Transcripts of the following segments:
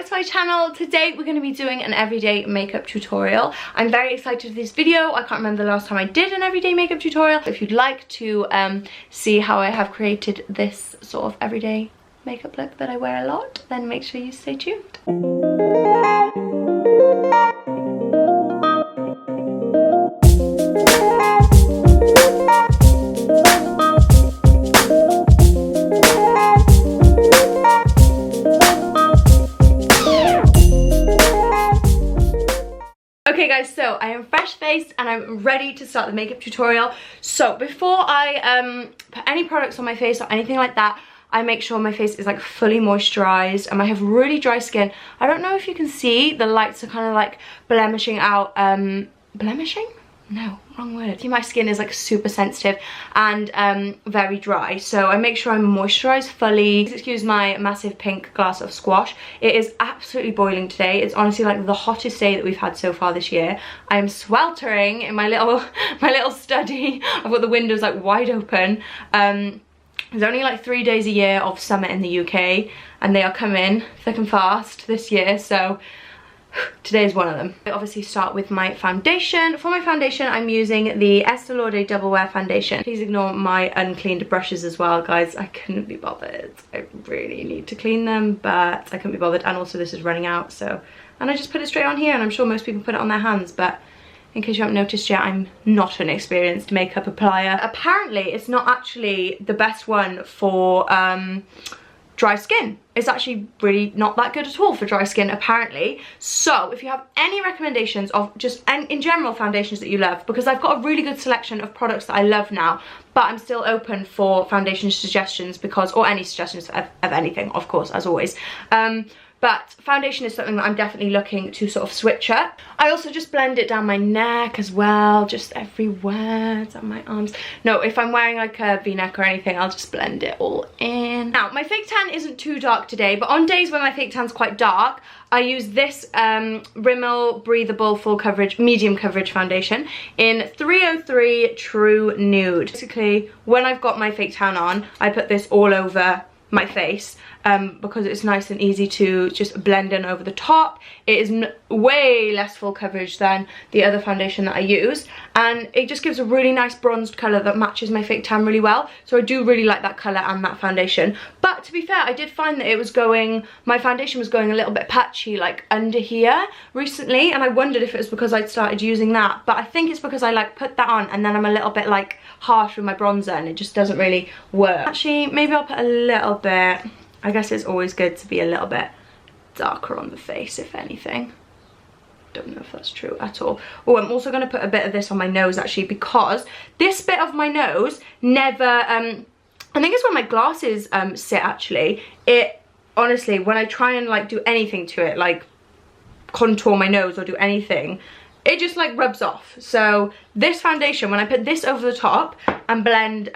back to my channel. Today we're going to be doing an everyday makeup tutorial. I'm very excited for this video. I can't remember the last time I did an everyday makeup tutorial. If you'd like to see how I have created this sort of everyday makeup look that I wear a lot, then make sure you stay tuned. Okay guys, so I am fresh faced and I'm ready to start the makeup tutorial. So before I put any products on my face or anything like that, I make sure my face is like fully moisturized, and I have really dry skin. I don't know if you can see, the lights are kind of like blemishing out, blemishing? No, wrong word. See, my skin is like super sensitive and very dry, so I make sure I'm moisturized fully. Excuse my massive pink glass of squash. It is absolutely boiling today. It's honestly like the hottest day that we've had so far this year. I am sweltering in my little study. I've got the windows like wide open. There's only like 3 days a year of summer in the UK, and they are coming thick and fast this year, so today is one of them. I obviously start with my foundation. For my foundation, I'm using the Estee Lauder Double Wear Foundation. Please ignore my uncleaned brushes as well, guys. I couldn't be bothered. I really need to clean them, but I couldn't be bothered. And also this is running out, so. And I just put it straight on here, and I'm sure most people put it on their hands, but in case you haven't noticed yet, I'm not an experienced makeup applier. Apparently, it's not actually the best one for dry skin. It's actually really not that good at all for dry skin, apparently. So if you have any recommendations of just, and in general, foundations that you love, because I've got a really good selection of products that I love now, but I'm still open for foundation suggestions, because, or any suggestions of anything, of course, as always. But foundation is something that I'm definitely looking to sort of switch up. I also just blend it down my neck as well, just everywhere, down my arms. No, if I'm wearing like a v-neck or anything, I'll just blend it all in. Now, my fake tan isn't too dark today, but on days when my fake tan's quite dark, I use this Rimmel Breathable Full Coverage, Medium Coverage Foundation in 303 True Nude. Basically, when I've got my fake tan on, I put this all over my face because it's nice and easy to just blend in over the top. It is way less full coverage than the other foundation that I use, and it just gives a really nice bronzed colour that matches my fake tan really well. So I do really like that colour and that foundation. But to be fair, I did find that it was going, my foundation was going a little bit patchy like under here recently, and I wondered if it was because I'd started using that, but I think it's because I like put that on and then I'm a little bit like harsh with my bronzer and it just doesn't really work. Actually, maybe I'll put a little bit, I guess it's always good to be a little bit darker on the face, if anything. Don't know if that's true at all. Oh, I'm also going to put a bit of this on my nose actually, because this bit of my nose never, I think it's where my glasses sit actually. It, honestly, when I try and like do anything to it, like contour my nose or do anything, it just like rubs off. So this foundation, when I put this over the top and blend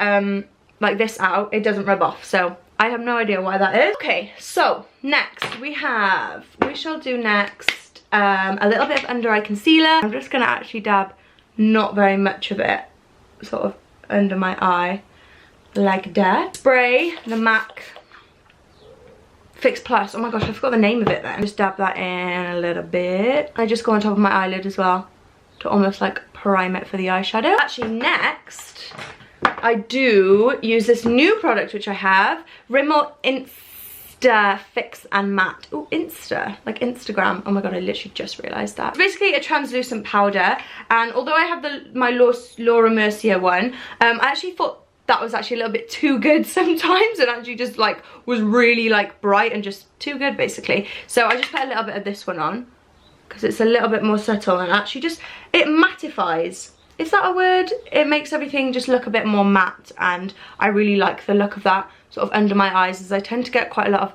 like this out, it doesn't rub off. So I have no idea why that is. Okay, so next we shall do next a little bit of under eye concealer. I'm just gonna actually dab not very much of it sort of under my eye like that. Spray the MAC Fix Plus. Oh my gosh, I forgot the name of it then. Just dab that in a little bit. I just go on top of my eyelid as well to almost like prime it for the eyeshadow. Actually, next I do use this new product which I have, Rimmel Insta Fix and Matte. Oh, Insta, like Instagram. Oh my god, I literally just realised that. It's basically a translucent powder, and although I have my Laura Mercier one, I actually thought that was actually a little bit too good sometimes, and actually just like was really like bright and just too good basically. So I just put a little bit of this one on because it's a little bit more subtle, and actually just, it mattifies. Is that a word? It makes everything just look a bit more matte, and I really like the look of that sort of under my eyes, as I tend to get quite a lot of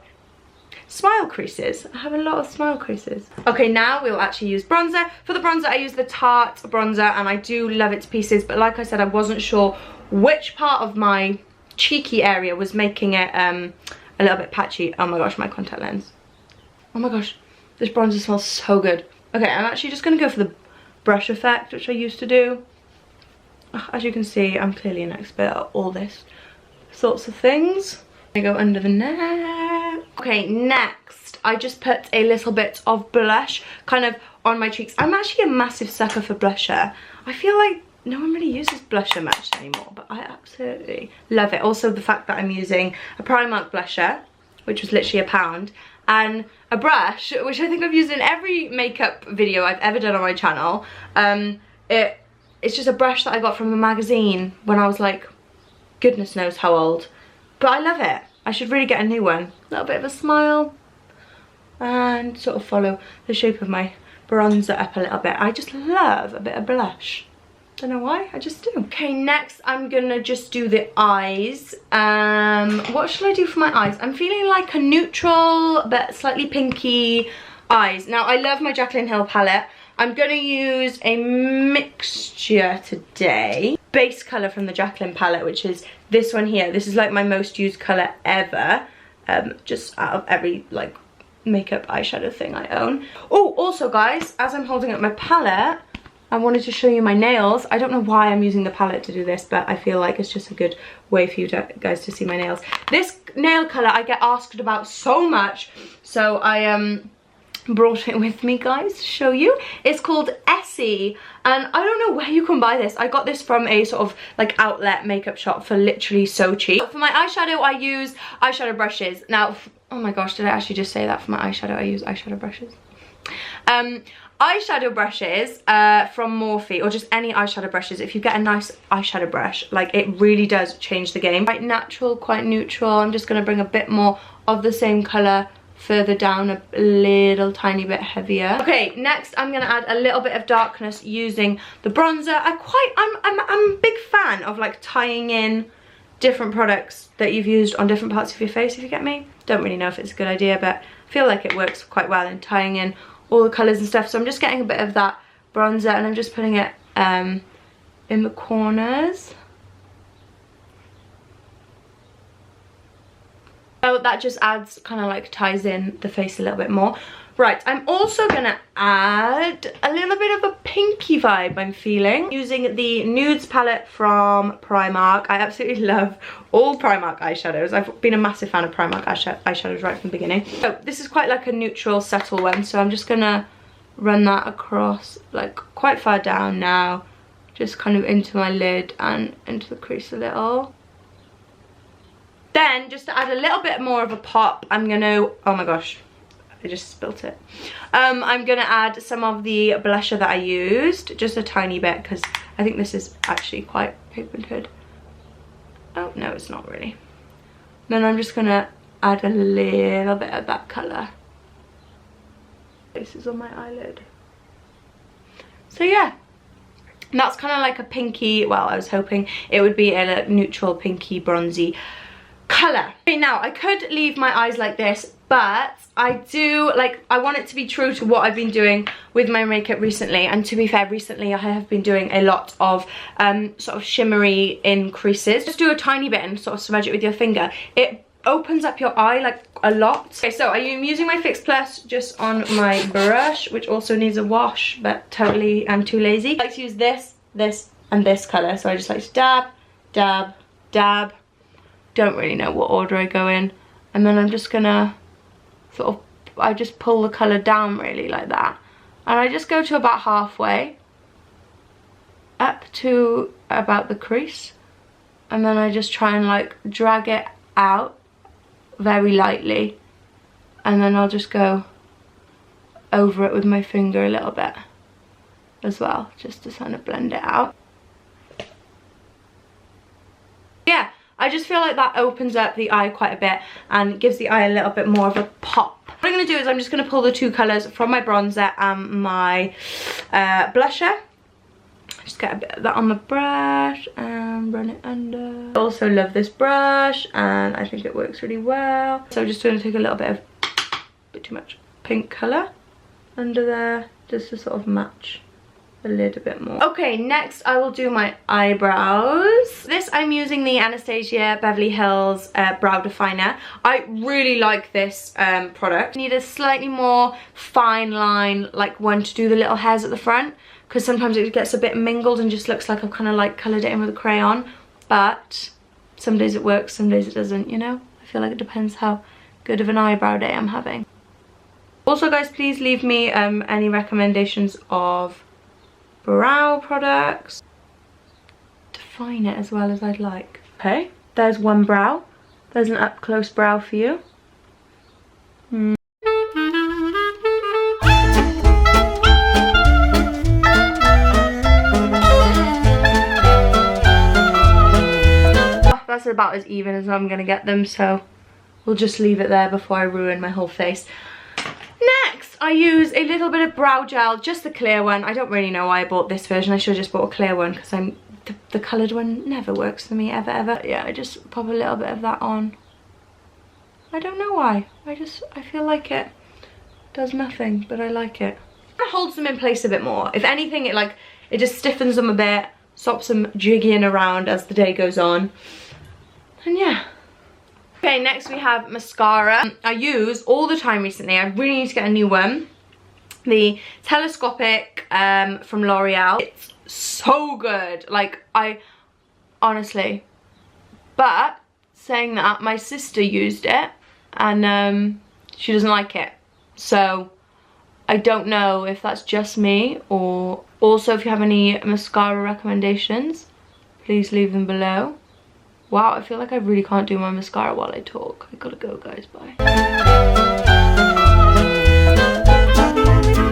smile creases. I have a lot of smile creases. Okay, now we'll actually use bronzer. For the bronzer, I use the Tarte bronzer, and I do love it to pieces, but like I said, I wasn't sure which part of my cheeky area was making it a little bit patchy. Oh my gosh, my contact lens. Oh my gosh, this bronzer smells so good. Okay, I'm actually just gonna go for the brush effect, which I used to do. As you can see, I'm clearly an expert at all this sorts of things. I go under the neck. Okay, next, I just put a little bit of blush kind of on my cheeks. I'm actually a massive sucker for blusher. I feel like no one really uses blusher much anymore, but I absolutely love it. Also, the fact that I'm using a Primark blusher, which was literally £1, and a brush, which I think I've used in every makeup video I've ever done on my channel. It's just a brush that I got from a magazine when I was like, goodness knows how old. But I love it. I should really get a new one. A little bit of a smile. And sort of follow the shape of my bronzer up a little bit. I just love a bit of blush. Don't know why, I just do. Okay, next I'm gonna just do the eyes. What should I do for my eyes? I'm feeling like a neutral but slightly pinky eyes. Now, I love my Jaclyn Hill palette. I'm gonna use a mixture today. Base colour from the Jaclyn palette, which is this one here. This is like my most used colour ever. Just out of every like makeup eyeshadow thing I own. Oh, also guys, as I'm holding up my palette, I wanted to show you my nails. I don't know why I'm using the palette to do this, but I feel like it's just a good way for you guys to see my nails. This nail colour I get asked about so much, so I brought it with me, guys, to show you. It's called Essie, and I don't know where you can buy this. I got this from a sort of like outlet makeup shop for literally so cheap. For my eyeshadow, I use eyeshadow brushes. Now, oh my gosh, did I actually just say that? For my eyeshadow, I use eyeshadow brushes. Eyeshadow brushes from Morphe, or just any eyeshadow brushes. If you get a nice eyeshadow brush, like, it really does change the game. Quite natural, quite neutral. I'm just going to bring a bit more of the same colour further down, a little tiny bit heavier. Okay, next I'm going to add a little bit of darkness using the bronzer. I'm a big fan of like tying in different products that you've used on different parts of your face, if you get me. Don't really know if it's a good idea, but I feel like it works quite well in tying in all the colours and stuff. So I'm just getting a bit of that bronzer and I'm just putting it in the corners. So that just adds, kind of like ties in the face a little bit more. Right, I'm also gonna add a little bit of a pinky vibe I'm feeling, using the Nudes palette from Primark. I absolutely love all Primark eyeshadows. I've been a massive fan of Primark eyeshadows right from the beginning. So this is quite like a neutral, subtle one, so I'm just gonna run that across, like quite far down now, just kind of into my lid and into the crease a little. Then, just to add a little bit more of a pop, I'm gonna, oh my gosh, I just spilt it. I'm gonna add some of the blusher that I used, just a tiny bit, because I think this is actually quite pigmented. Oh, no, it's not really. Then I'm just gonna add a little bit of that colour. This is on my eyelid. So yeah, that's kind of like a pinky, well, I was hoping it would be a neutral pinky bronzy colour. Okay, now I could leave my eyes like this, but I do, like, I want it to be true to what I've been doing with my makeup recently. And to be fair, recently I have been doing a lot of sort of shimmery in creases. Just do a tiny bit and sort of smudge it with your finger. It opens up your eye like a lot. Okay, so I'm using my Fix Plus just on my brush, which also needs a wash, but totally I'm too lazy. I like to use this, this, and this colour. So I just like to dab, dab, dab. Don't really know what order I go in. And then I'm just gonna sort of, I just pull the colour down really like that. And I just go to about halfway, up to about the crease. And then I just try and like drag it out very lightly. And then I'll just go over it with my finger a little bit as well, just to kind of blend it out. Yeah. I just feel like that opens up the eye quite a bit and gives the eye a little bit more of a pop. What I'm going to do is I'm just going to pull the two colours from my bronzer and my blusher. Just get a bit of that on my brush and run it under. I also love this brush and I think it works really well. So I'm just going to take a little bit of, bit too much, pink colour under there, just to sort of match the lid a bit more. Okay, next I will do my eyebrows. This I'm using the Anastasia Beverly Hills brow definer. I really like this product. I need a slightly more fine line, like one to do the little hairs at the front, because sometimes it gets a bit mingled and just looks like I've kind of like coloured it in with a crayon. But some days it works, some days it doesn't, you know? I feel like it depends how good of an eyebrow day I'm having. Also guys, please leave me any recommendations of brow products. Define it as well as I'd like. Okay, there's one brow. There's an up close brow for you. That's about as even as I'm gonna get them, so we'll just leave it there before I ruin my whole face. Next, I use a little bit of brow gel, just the clear one. I don't really know why I bought this version. I should have just bought a clear one because the coloured one never works for me, ever. Yeah, I just pop a little bit of that on. I don't know why. I feel like it does nothing, but I like it. It holds them in place a bit more. If anything, it just stiffens them a bit, stops them jigging around as the day goes on. And yeah. Okay, next we have mascara. I use all the time recently. I really need to get a new one. The Telescopic from L'Oreal. It's so good. Like, honestly. But saying that, my sister used it and she doesn't like it. So I don't know if that's just me, or also if you have any mascara recommendations, please leave them below. Wow, I feel like I really can't do my mascara while I talk. I gotta go, guys, bye.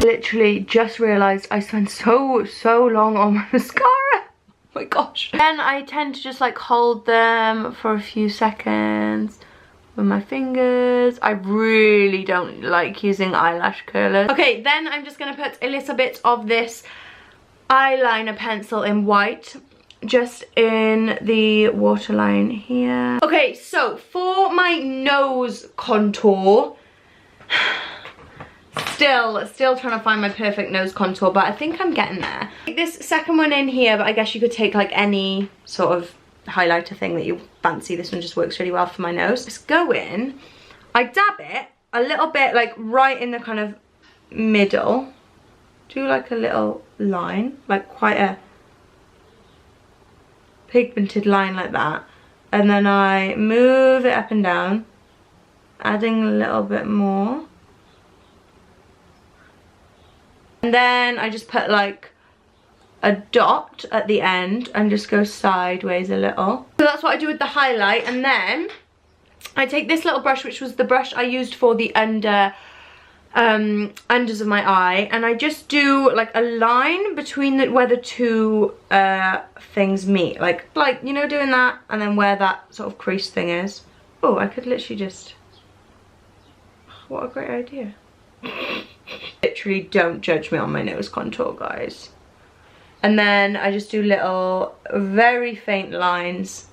Literally just realised I spent so long on my mascara. Oh my gosh. Then I tend to just like hold them for a few seconds with my fingers. I really don't like using eyelash curlers. Okay, then I'm just gonna put a little bit of this eyeliner pencil in white, just in the waterline here. Okay, so for my nose contour, still trying to find my perfect nose contour, but I think I'm getting there. Take this second one in here, but I guess you could take like any sort of highlighter thing that you fancy. This one just works really well for my nose. Just go in, I dab it a little bit like right in the kind of middle, do like a little line, like quite a pigmented line like that, and then I move it up and down, adding a little bit more, and then I just put like a dot at the end and just go sideways a little. So that's what I do with the highlight. And then I take this little brush, which was the brush I used for the unders of my eye, and I just do like a line between where the two things meet, like you know, doing that, and then where that sort of crease thing is. Oh, I could literally just, what a great idea. Literally don't judge me on my nose contour, guys. And then I just do little very faint lines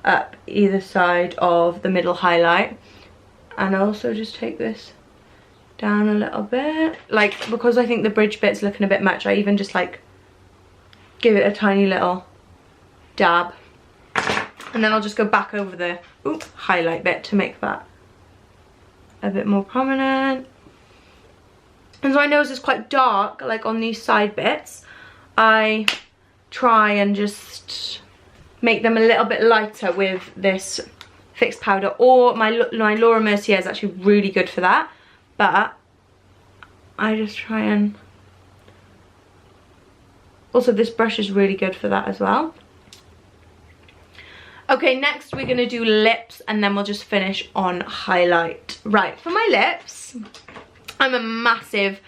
up either side of the middle highlight, and I also just take this down a little bit, like, because I think the bridge bit's looking a bit much, I even just like give it a tiny little dab, and then I'll just go back over the highlight bit to make that a bit more prominent. And so my nose is quite dark, like on these side bits. I try and just make them a little bit lighter with this fixed powder, or my Laura Mercier is actually really good for that. But I just try and, also this brush is really good for that as well. Okay, next we're gonna do lips, and then we'll just finish on highlight. Right, for my lips, I'm a massive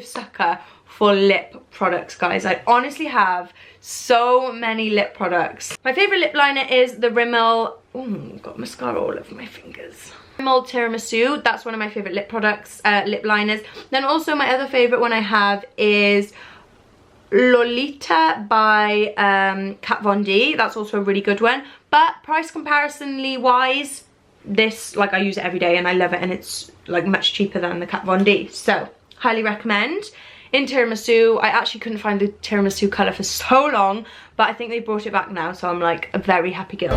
sucker for lip products, guys. I honestly have so many lip products. My favorite lip liner is the Rimmel, ooh, got mascara all over my fingers. Rimmel Tiramisu, that's one of my favorite lip products, lip liners. Then also my other favorite one I have is Lolita by Kat Von D. That's also a really good one. But price comparisonly wise, this, like, I use it every day and I love it, and it's like much cheaper than the Kat Von D. So highly recommend. In tiramisu, I actually couldn't find the tiramisu colour for so long, but I think they brought it back now, so I'm like a very happy girl.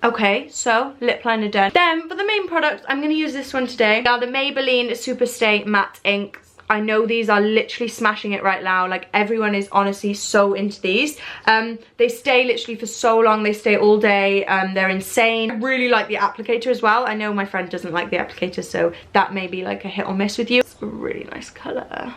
Okay, so lip liner done. Then for the main products, I'm going to use this one today. They are the Maybelline Superstay Matte Inks. I know these are literally smashing it right now. Like, everyone is honestly so into these. They stay literally for so long. They stay all day. They're insane. I really like the applicator as well. I know my friend doesn't like the applicator, so that may be like a hit or miss with you. It's a really nice colour.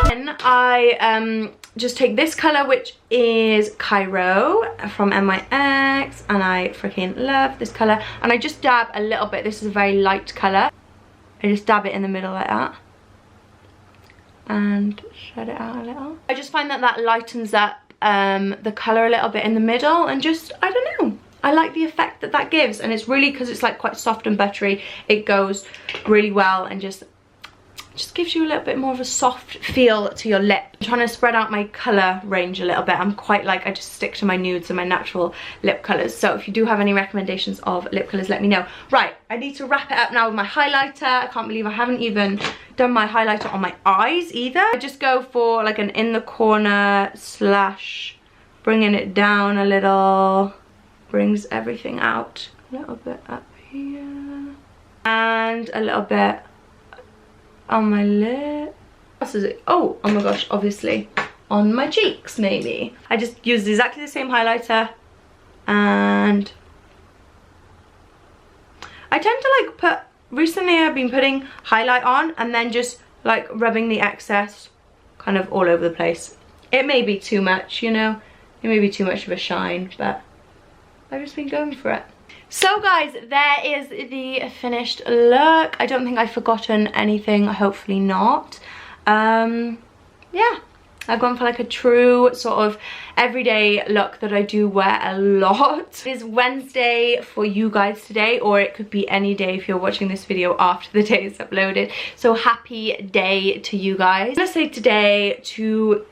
Then I just take this colour, which is Cairo from NYX, and I freaking love this colour, and I just dab a little bit. This is a very light colour. I just dab it in the middle like that and shed it out a little. I just find that that lightens up the colour a little bit in the middle, and just, I don't know, I like the effect that that gives, and it's really, because it's like quite soft and buttery, it goes really well and just gives you a little bit more of a soft feel to your lip. I'm trying to spread out my colour range a little bit. I'm quite like, I just stick to my nudes and my natural lip colours. So if you do have any recommendations of lip colours, let me know. Right, I need to wrap it up now with my highlighter. I can't believe I haven't even done my highlighter on my eyes either. I just go for like an in the corner slash bringing it down a little. Brings everything out. A little bit up here. And a little bit on my lip. What else is it? Oh my gosh, obviously on my cheeks maybe. I just used exactly the same highlighter, and I tend to like put, recently I've been putting highlight on and then just like rubbing the excess kind of all over the place. It may be too much, you know, it may be too much of a shine, but I've just been going for it. So guys, there is the finished look. I don't think I've forgotten anything, hopefully not. Yeah, I've gone for like a true sort of everyday look that I do wear a lot. It is Wednesday for you guys today, or it could be any day if you're watching this video after the day is uploaded. So happy day to you guys. I'm gonna say today to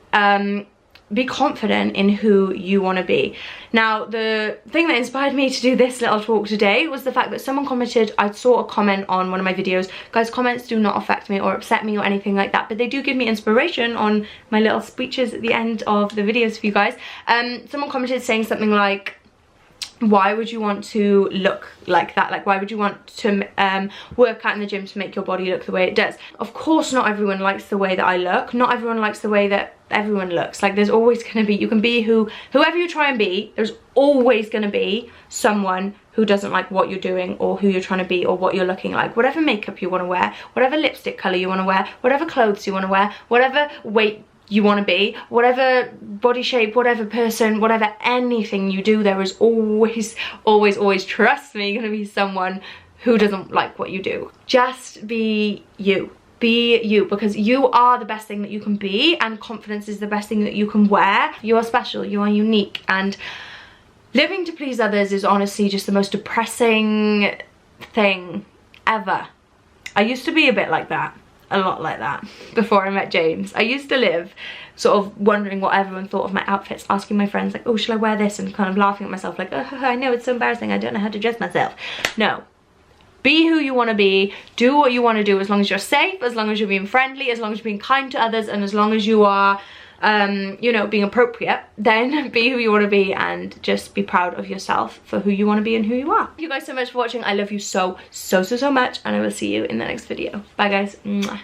be confident in who you want to be. Now, the thing that inspired me to do this little talk today was the fact that someone commented, I saw a comment on one of my videos. Guys, comments do not affect me or upset me or anything like that, but they do give me inspiration on my little speeches at the end of the videos for you guys. Someone commented saying something like, why would you want to look like that? Like, why would you want to work out in the gym to make your body look the way it does? Of course, not everyone likes the way that I look. Not everyone likes the way that everyone looks. Like, there's always going to be, you can be whoever you try and be, there's always going to be someone who doesn't like what you're doing or who you're trying to be or what you're looking like. Whatever makeup you want to wear, whatever lipstick colour you want to wear, whatever clothes you want to wear, whatever weight you want to be, whatever body shape, whatever person, whatever anything you do, there is always, trust me, going to be someone who doesn't like what you do. Just be you. Be you, because you are the best thing that you can be, and confidence is the best thing that you can wear. You are special, you are unique, and living to please others is honestly just the most depressing thing ever. I used to be a bit like that. A lot like that before I met James. I used to live sort of wondering what everyone thought of my outfits, asking my friends like, oh, should I wear this, and kind of laughing at myself like, oh, I know, it's so embarrassing, I don't know how to dress myself. No, be who you want to be, do what you want to do, as long as you're safe, as long as you're being friendly, as long as you're being kind to others, and as long as you are you know, being appropriate, then be who you want to be, and just be proud of yourself for who you want to be and who you are. Thank you guys so much for watching. I love you so much, and I will see you in the next video. Bye guys. Mwah.